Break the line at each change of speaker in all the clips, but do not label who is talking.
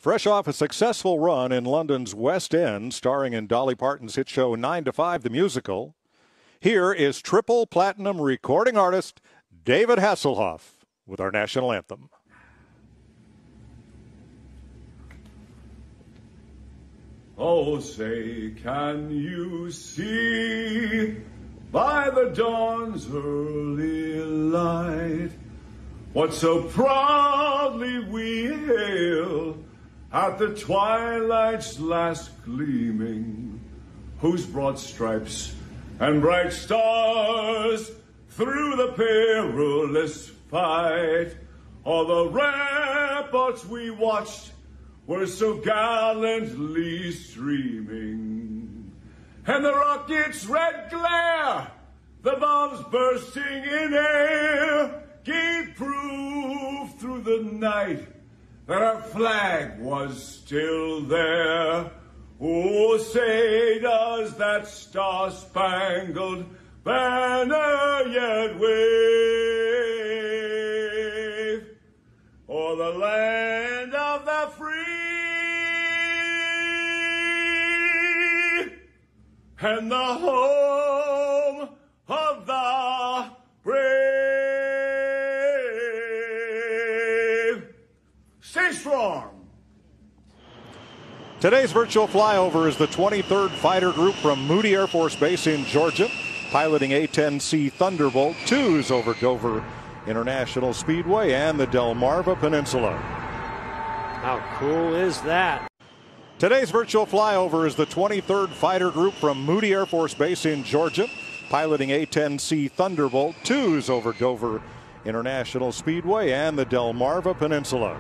Fresh off a successful run in London's West End, starring in Dolly Parton's hit show 9 to 5, the musical, here is triple platinum recording artist David Hasselhoff with our national anthem.
Oh, say, can you see by the dawn's early light what so proudly we hail at the twilight's last gleaming, whose broad stripes and bright stars through the perilous fight all the ramparts we watched were so gallantly streaming, and the rocket's red glare, the bombs bursting in air, gave proof through the night that our flag was still there. Oh, say, does that star-spangled banner yet wave o'er the land of the free and the home of the brave? Stay strong.
Today's virtual flyover is the 23rd Fighter Group from Moody Air Force Base in Georgia, piloting A-10C Thunderbolt 2s over Dover International Speedway and the Delmarva Peninsula.
How cool is that?
Today's virtual flyover is the 23rd Fighter Group from Moody Air Force Base in Georgia, piloting A-10C Thunderbolt 2s over Dover International Speedway and the Delmarva Peninsula.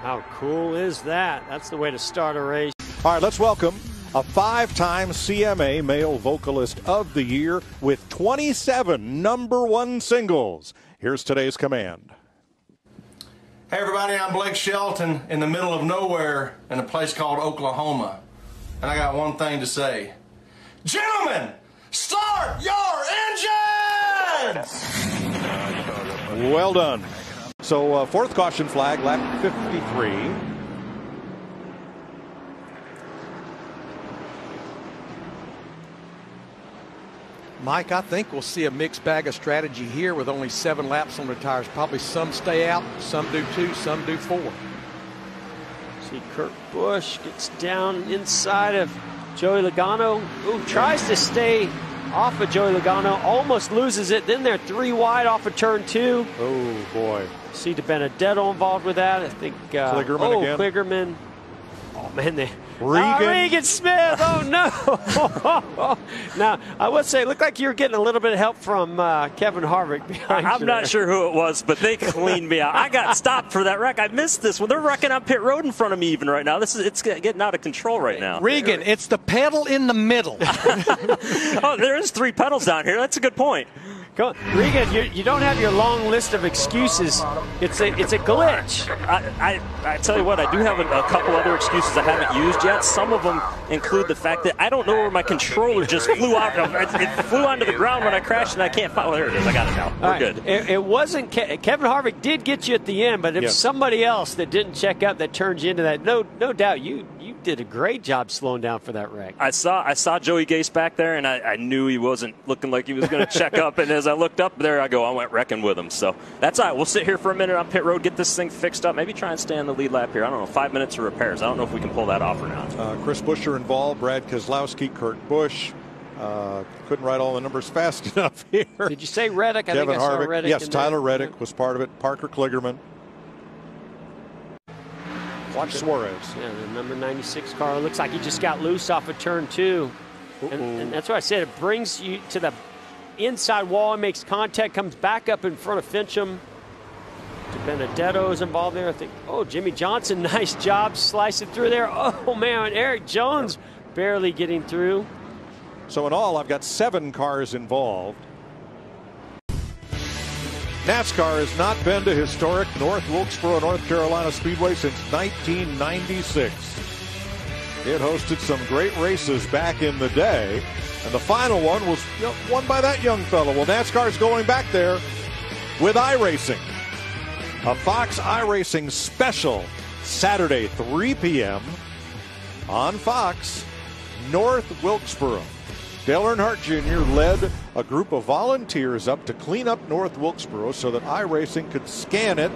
How cool is that? That's the way to start a race.
All right, let's welcome a 5-time CMA Male Vocalist of the Year with 27 #1 singles. Here's today's command.
Hey everybody, I'm Blake Shelton in the middle of nowhere in a place called Oklahoma. And I got one thing to say. Gentlemen, start your engines!
Well done. So fourth caution flag, lap 53.
Mike, I think we'll see a mixed bag of strategy here with only 7 laps on the tires. Probably some stay out, some do 2, some do 4.
See Kurt Busch gets down inside of Joey Logano, who tries to stay off of Joey Logano, almost loses it. Then they're 3 wide off of turn 2.
Oh, boy.
See DiBenedetto involved with that. I think
Kligerman again.
Kligerman. Oh, man,
Regan
Smith. Oh, no. Now, I would say it looked like you were getting a little bit of help from Kevin Harvick behind you.
I'm not sure who it was, but they cleaned me out. I got stopped for that wreck. I missed this one. They're wrecking on pit road in front of me even right now. It's getting out of control right now.
Regan, it's the pedal in the middle.
Oh, there is 3 pedals down here. That's a good point.
Go, Regan, you don't have your long list of excuses. It's a glitch.
I tell you what, I do have a couple other excuses I haven't used yet. Some of them include the fact that I don't know where my controller just flew out. It flew onto the ground when I crashed, and I can't find. Well, there it is. I got it now. We're good.
It wasn't Kevin Harvick did get you at the end, but it was somebody else that didn't check up that turned you into that. No doubt, you did a great job slowing down for that wreck.
I saw Joey Gase back there, and I knew he wasn't looking like he was going to check up. And as I looked up, there I go. I went wrecking with him. So that's all right. We'll sit here for a minute on pit road, get this thing fixed up, maybe try and stay on the lead lap here. I don't know, 5 minutes of repairs. I don't know if we can pull that off or not.
Chris Buescher involved, Brad Keselowski, Kurt Busch. Couldn't write all the numbers fast enough here.
Did you say Reddick?
Kevin
I think I saw
Harvick.
Reddick.
Yes, Tyler Reddick was part of it. Parker Kligerman. Watch Suarez.
Yeah, the number 96 car looks like he just got loose off of turn 2. And that's what I said. It brings you to the inside wall and makes contact, comes back up in front of Fincham. DiBenedetto is involved there, I think. Oh, Jimmy Johnson, nice job slicing through there. Oh, man, Eric Jones barely getting through.
So in all, I've got 7 cars involved. NASCAR has not been to historic North Wilkesboro, North Carolina Speedway since 1996. It hosted some great races back in the day, and the final one was won by that young fellow. Well, NASCAR's going back there with iRacing. A Fox iRacing special Saturday, 3 p.m. on Fox, North Wilkesboro. Dale Earnhardt Jr. led a group of volunteers up to clean up North Wilkesboro so that iRacing could scan it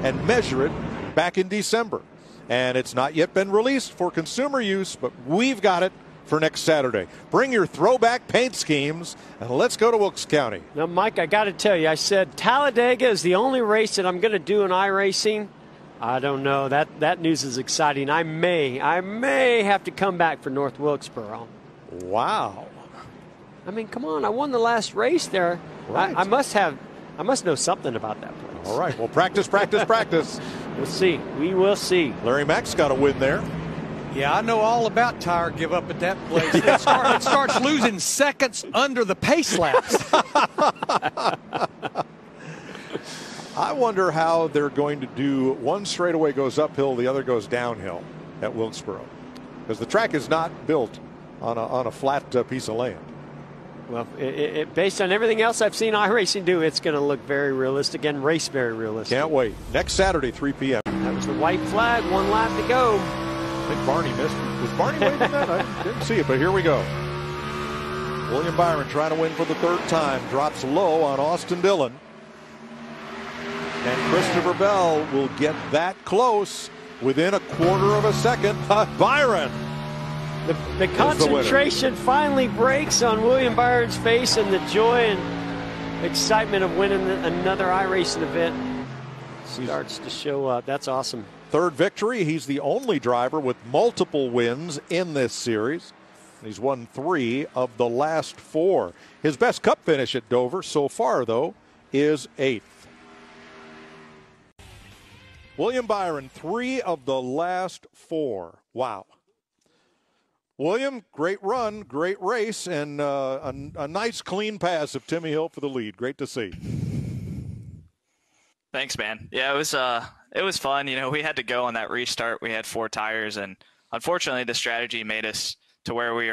and measure it back in December. And it's not yet been released for consumer use, but we've got it for next Saturday. Bring your throwback paint schemes, and let's go to Wilkes County.
Now, Mike, I got to tell you, I said Talladega is the only race that I'm going to do in iRacing. I don't know. That news is exciting. I may have to come back for North Wilkesboro.
Wow.
I mean, come on. I won the last race there.
Right.
I must know something about that place.
All right. Well, practice.
We'll see. We will see.
Larry Mack's got a win there.
Yeah, I know all about tire give up at that place. It starts losing seconds under the pace laps.
I wonder how they're going to do. One straightaway goes uphill, the other goes downhill at Wilkesboro, because the track is not built on a flat piece of land.
Well, based on everything else I've seen iRacing do, it's going to look very realistic and race very realistic.
Can't wait. Next Saturday, 3 p.m.
That was the white flag, 1 lap to go.
I think Barney missed it. Was Barney waving that? I didn't see it, but here we go. William Byron trying to win for the 3rd time. Drops low on Austin Dillon. And Christopher Bell will get that close within a 1/4 of a second. Byron.
The concentration finally breaks on William Byron's face, and the joy and excitement of winning another iRacing event starts to show up. That's awesome.
3rd victory. He's the only driver with multiple wins in this series. He's won 3 of the last 4. His best Cup finish at Dover so far, though, is 8th. William Byron, 3 of the last 4. Wow. William, great run, great race, and a nice clean pass of Timmy Hill for the lead. Great to see.
Thanks, man. Yeah, it was fun. You know, we had to go on that restart. We had 4 tires, and unfortunately the strategy made us to where we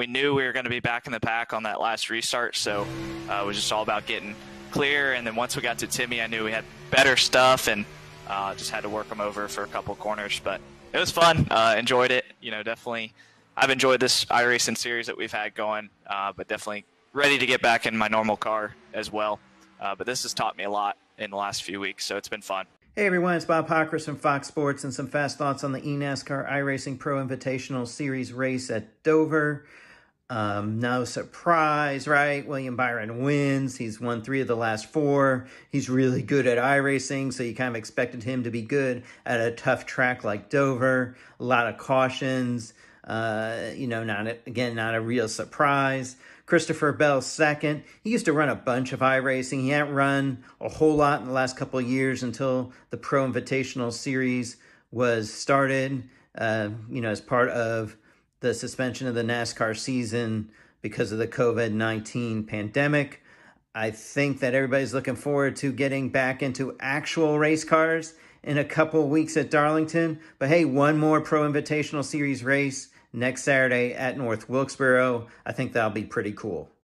knew we were going to be back in the pack on that last restart, so it was just all about getting clear. And then once we got to Timmy, I knew we had better stuff, and just had to work them over for a couple corners. But it was fun. Enjoyed it. You know, definitely I've enjoyed this iRacing series that we've had going, but definitely ready to get back in my normal car as well. But this has taught me a lot in the last few weeks, so it's been fun.
Hey everyone, it's Bob Hockers from Fox Sports, and some fast thoughts on the eNASCAR iRacing Pro Invitational Series race at Dover. No surprise, right? William Byron wins. He's won 3 of the last 4. He's really good at iRacing, so you kind of expected him to be good at a tough track like Dover. A lot of cautions. Not a real surprise. Christopher Bell, 2nd. He used to run a bunch of iRacing. He hadn't run a whole lot in the last couple of years until the Pro Invitational Series was started, as part of the suspension of the NASCAR season because of the COVID-19 pandemic. I think that everybody's looking forward to getting back into actual race cars in a couple of weeks at Darlington. But hey, one more Pro Invitational Series race next Saturday at North Wilkesboro. I think that'll be pretty cool.